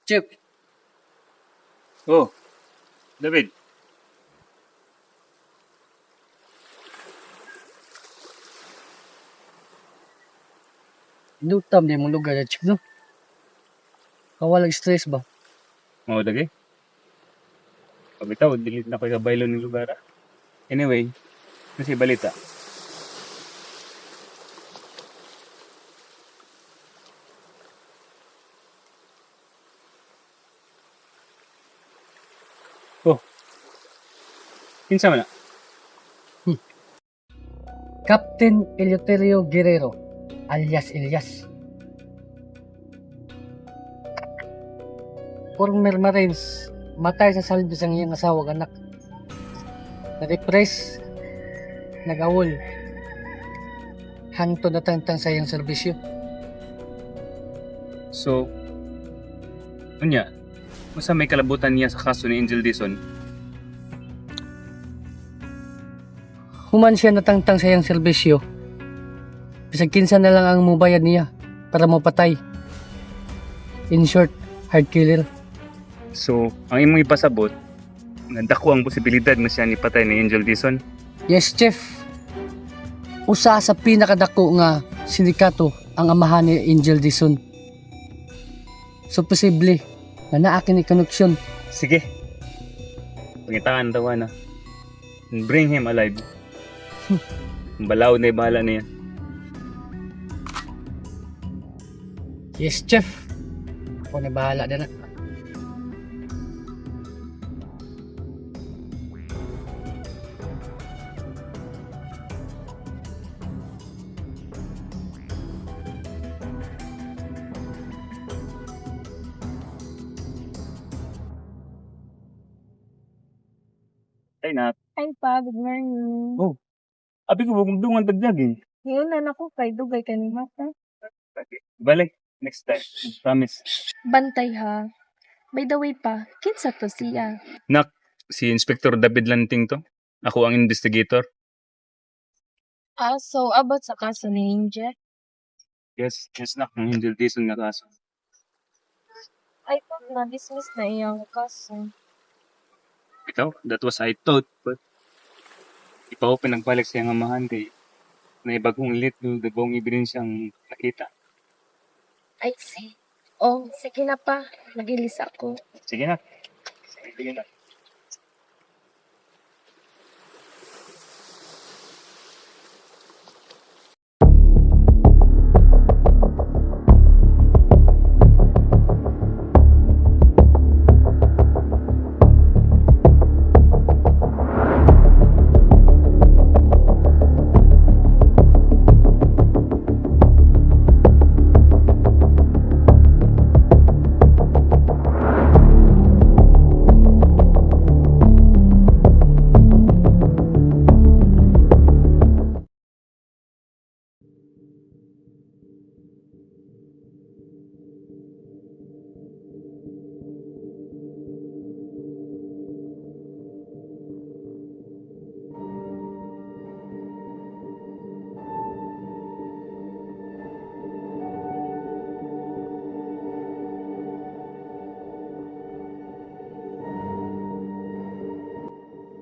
Chef, Oh, David. inutam di mong lugar na chef, no? Kawalag stress ba? Oo, lagi. Pabitaw, delete na ko yung baylo ng lugar. Anyway, kasi balita. Oh, kinsa man na? Captain Eleuterio Guerrero, alias Elias. Former Marines, matay sa salbis ang iyang asawag anak. Na-depress, nag-awol. Hanto na tangtang sa iyang serbisyo. So, unya, masa may kalabutan niya sa kaso ni Angel Dizon? Human siya natangtang sa iyang serbisyo. Bisag kinsa na lang ang mubayad niya para mapatay. In short, hard killer. So, ang imong ipasabot, nandako ang posibilidad na siya ni patay ni Angel Dizon. Yes, Chef. Usa sa pinakadako nga sindikato ang amahan ni Angel Dizon. So, posible na naakin ni koneksyon. Sige. Pangitaan daw na. Bring him alive. Balaw na bahala na yan. Yes, Chef. Ako na bahala na. Ay na. Ay pa, good morning. Oh. Abi ko kung dungan tagdagin. Ngayon na ako kay Dugay kanina ha. Balik. Next time. Promise. Bantay ha. By the way pa, kinsa to siya? Nak, si Inspector David Lanting to. Ako ang investigator. So about sa kaso ni Angel? Yes, nak. Ang Angel Dizon nga kaso. I thought na-dismiss na iyang kaso. Ikaw, that was I thought, but ipaw pinagbalik sa iyang amahan kay na ibagong lit no dagong ebidensyang nakita. I see. Oh, sige na pa. Nagilis ako. Sige na. Sige na.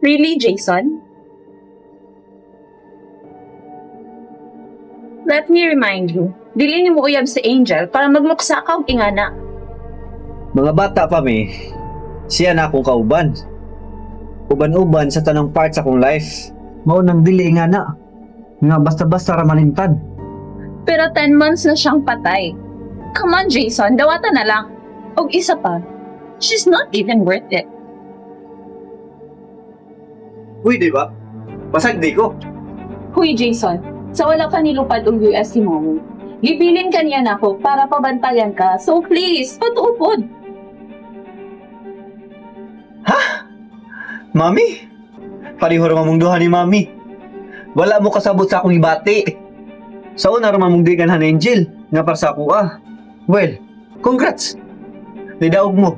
Really, Jason? Let me remind you, dili ni mo uyab si Angel para magmuksa ka og ingana. Mga bata pa mi, siya na akong kauban. Uban-uban sa tanang part sa akong life. Mao nang dili nga na. Nga basta-basta ra malintad. Pero 10 months na siyang patay. Come on, Jason, dawata na lang. Og isa pa, she's not even worth it. Uy, di ba? Basag di ko. Huy, Jason, sa wala ka nilupad og US si Momo. Gibilin ka niya nako para pabantayan ka. So please, patuupod. Mami? Parihor mamong duha ni Mami. Wala mo kasabot sa akong ibati. Sa una ra mamong di ganahan Angel nga para sa ako ah. Well, congrats. Nidaog mo.